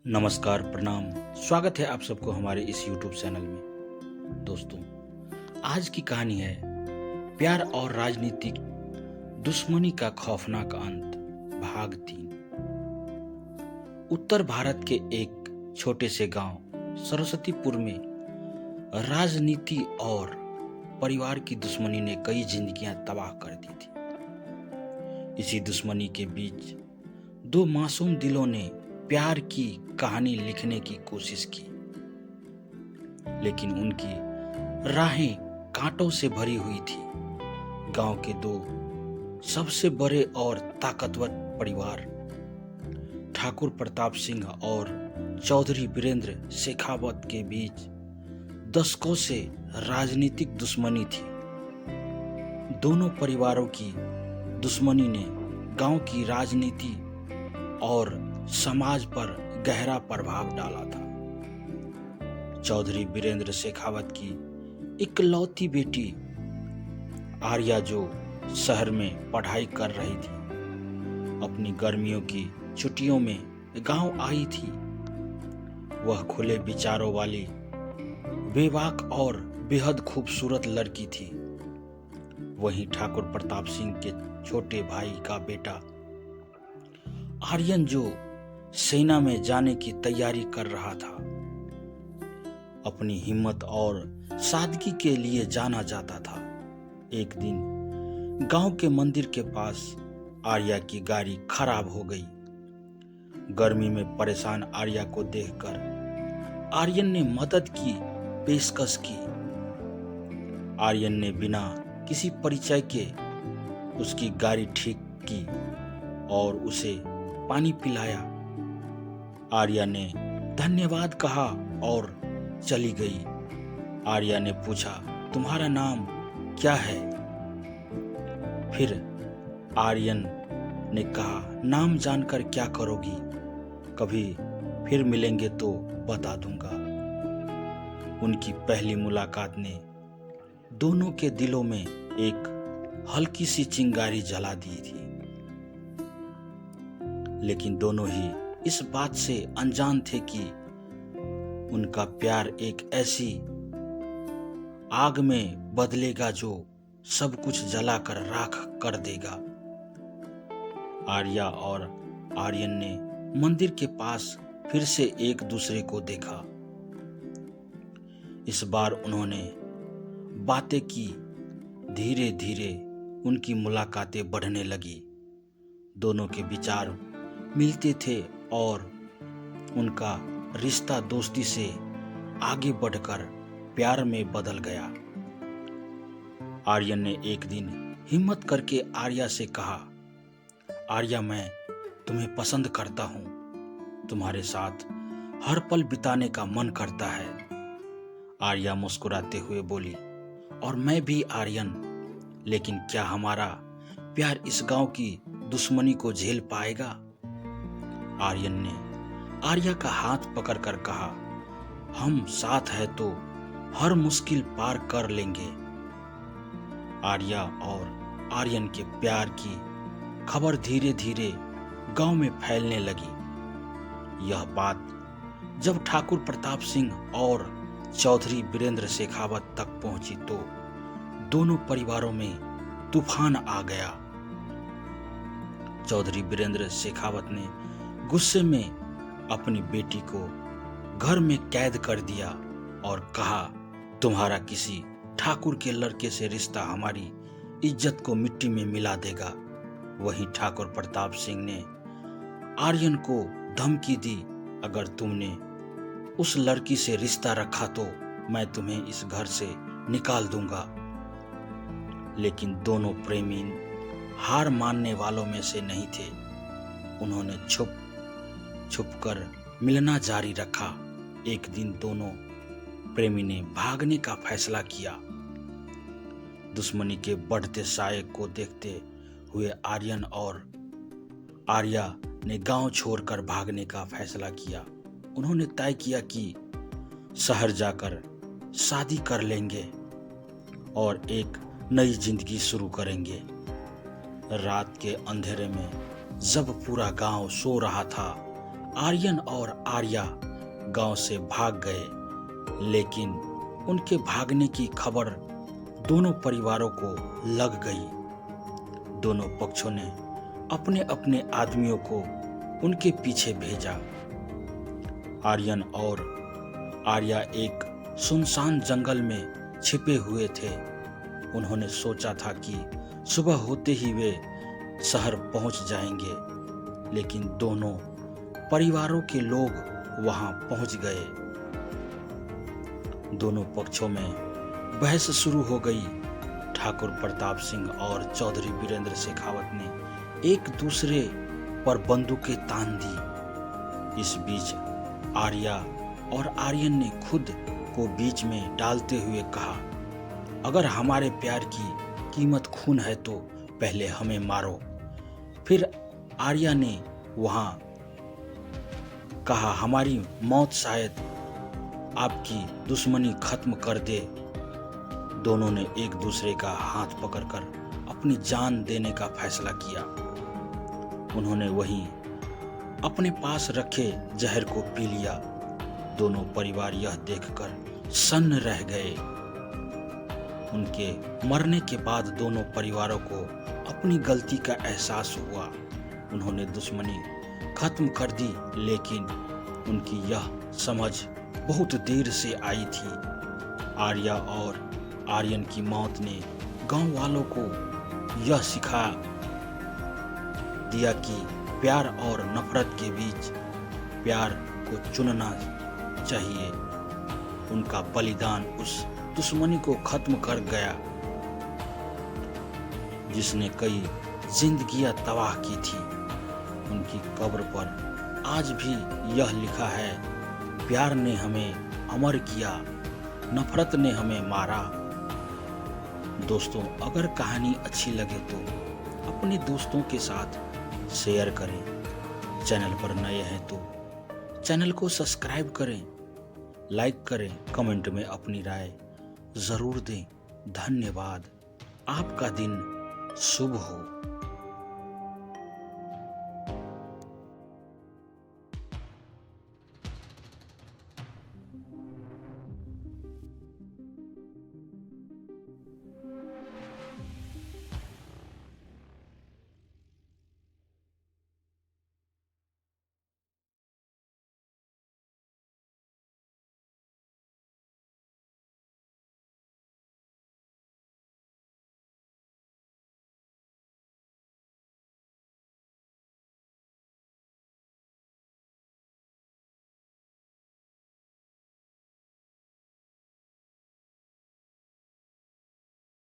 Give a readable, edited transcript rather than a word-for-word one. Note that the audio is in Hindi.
नमस्कार, प्रणाम। स्वागत है आप सबको हमारे इस YouTube चैनल में। दोस्तों, आज की कहानी है प्यार और राजनीतिक दुश्मनी का खौफनाक अंत, भाग 3। उत्तर भारत के एक छोटे से गांव सरस्वतीपुर में राजनीति और परिवार की दुश्मनी ने कई जिंदगियां तबाह कर दी थी। इसी दुश्मनी के बीच दो मासूम दिलों ने प्यार की कहानी लिखने की कोशिश की, लेकिन उनकी राहें कांटों से भरी हुई थी। गांव के दो सबसे बड़े और ताकतवर परिवार ठाकुर प्रताप सिंह और चौधरी वीरेंद्र शेखावत के बीच दशकों से राजनीतिक दुश्मनी थी। दोनों परिवारों की दुश्मनी ने गांव की राजनीति और समाज पर गहरा प्रभाव डाला था। चौधरी वीरेंद्र शेखावत की इकलौती बेटी आर्या, जो शहर में पढ़ाई कर रही थी, अपनी गर्मियों की छुट्टियों में गांव आई थी। वह खुले विचारों वाली, बेबाक और बेहद खूबसूरत लड़की थी। वहीं ठाकुर प्रताप सिंह के छोटे भाई का बेटा आर्यन, जो सेना में जाने की तैयारी कर रहा था, अपनी हिम्मत और सादगी के लिए जाना जाता था। एक दिन गांव के मंदिर के पास आर्या की गाड़ी खराब हो गई। गर्मी में परेशान आर्या को देखकर आर्यन ने मदद की पेशकश की। आर्यन ने बिना किसी परिचय के उसकी गाड़ी ठीक की और उसे पानी पिलाया। आर्या ने धन्यवाद कहा और चली गई। आर्या ने पूछा, तुम्हारा नाम क्या है? फिर आर्यन ने कहा, नाम जानकर क्या करोगी? कभी फिर मिलेंगे तो बता दूंगा। उनकी पहली मुलाकात ने दोनों के दिलों में एक हल्की सी चिंगारी जला दी थी, लेकिन दोनों ही इस बात से अनजान थे कि उनका प्यार एक ऐसी आग में बदलेगा जो सब कुछ जलाकर राख कर देगा। आर्या और आर्यन ने मंदिर के पास फिर से एक दूसरे को देखा। इस बार उन्होंने बातें की। धीरे धीरे उनकी मुलाकातें बढ़ने लगी। दोनों के विचार मिलते थे और उनका रिश्ता दोस्ती से आगे बढ़कर प्यार में बदल गया। आर्यन ने एक दिन हिम्मत करके आर्या से कहा, आर्या, मैं तुम्हें पसंद करता हूँ। तुम्हारे साथ हर पल बिताने का मन करता है। आर्या मुस्कुराते हुए बोली, और मैं भी आर्यन, लेकिन क्या हमारा प्यार इस गांव की दुश्मनी को झेल पाएगा? आर्यन ने आर्या का हाथ पकड़कर कहा, हम साथ हैं तो हर मुश्किल पार कर लेंगे। आर्या और आर्यन के प्यार की खबर धीरे धीरे गांव में फैलने लगी। यह बात जब ठाकुर प्रताप सिंह और चौधरी वीरेंद्र शेखावत तक पहुंची तो दोनों परिवारों में तूफान आ गया। चौधरी वीरेंद्र शेखावत ने गुस्से में अपनी बेटी को घर में कैद कर दिया और कहा, तुम्हारा किसी ठाकुर के लड़के से रिश्ता हमारी इज्जत को मिट्टी में मिला देगा। वहीं ठाकुर प्रताप सिंह ने आर्यन को धमकी दी, अगर तुमने उस लड़की से रिश्ता रखा तो मैं तुम्हें इस घर से निकाल दूंगा। लेकिन दोनों प्रेमी हार मानने वालों में से नहीं थे। उन्होंने छुप कर मिलना जारी रखा। एक दिन दोनों प्रेमी ने भागने का फैसला किया। दुश्मनी के बढ़ते साये को देखते हुए आर्यन और आर्या ने गांव छोड़कर भागने का फैसला किया। उन्होंने तय किया कि शहर जाकर शादी कर लेंगे और एक नई जिंदगी शुरू करेंगे। रात के अंधेरे में जब पूरा गांव सो रहा था, आर्यन और आर्या गांव से भाग गए, लेकिन उनके भागने की खबर दोनों परिवारों को लग गई। दोनों पक्षों ने अपने अपने आदमियों को उनके पीछे भेजा। आर्यन और आर्या एक सुनसान जंगल में छिपे हुए थे। उन्होंने सोचा था कि सुबह होते ही वे शहर पहुंच जाएंगे, लेकिन दोनों परिवारों के लोग वहां पहुंच गए। दोनों पक्षों में बहस शुरू हो गई। ठाकुर प्रताप सिंह और चौधरी वीरेंद्र शेखावत ने एक दूसरे पर बंदूकें तान दी। इस बीच आर्या और आर्यन ने खुद को बीच में डालते हुए कहा, अगर हमारे प्यार की कीमत खून है तो पहले हमें मारो। फिर आर्या ने वहां कहा, हमारी मौत शायद आपकी दुश्मनी खत्म कर दे। दोनों ने एक दूसरे का हाथ पकड़कर अपनी जान देने का फैसला किया। उन्होंने वहीं अपने पास रखे जहर को पी लिया। दोनों परिवार यह देखकर सन्न रह गए। उनके मरने के बाद दोनों परिवारों को अपनी गलती का एहसास हुआ। उन्होंने दुश्मनी खत्म कर दी, लेकिन उनकी यह समझ बहुत देर से आई थी। आर्या और आर्यन की मौत ने गांव वालों को यह सिखा दिया कि प्यार और नफरत के बीच प्यार को चुनना चाहिए। उनका बलिदान उस दुश्मनी को खत्म कर गया जिसने कई जिंदगियां तबाह की थी। उनकी कब्र पर आज भी यह लिखा है, प्यार ने हमें अमर किया, नफरत ने हमें मारा। दोस्तों, अगर कहानी अच्छी लगे तो अपने दोस्तों के साथ शेयर करें। चैनल पर नए हैं तो चैनल को सब्सक्राइब करें, लाइक करें, कमेंट में अपनी राय जरूर दें। धन्यवाद। आपका दिन शुभ हो।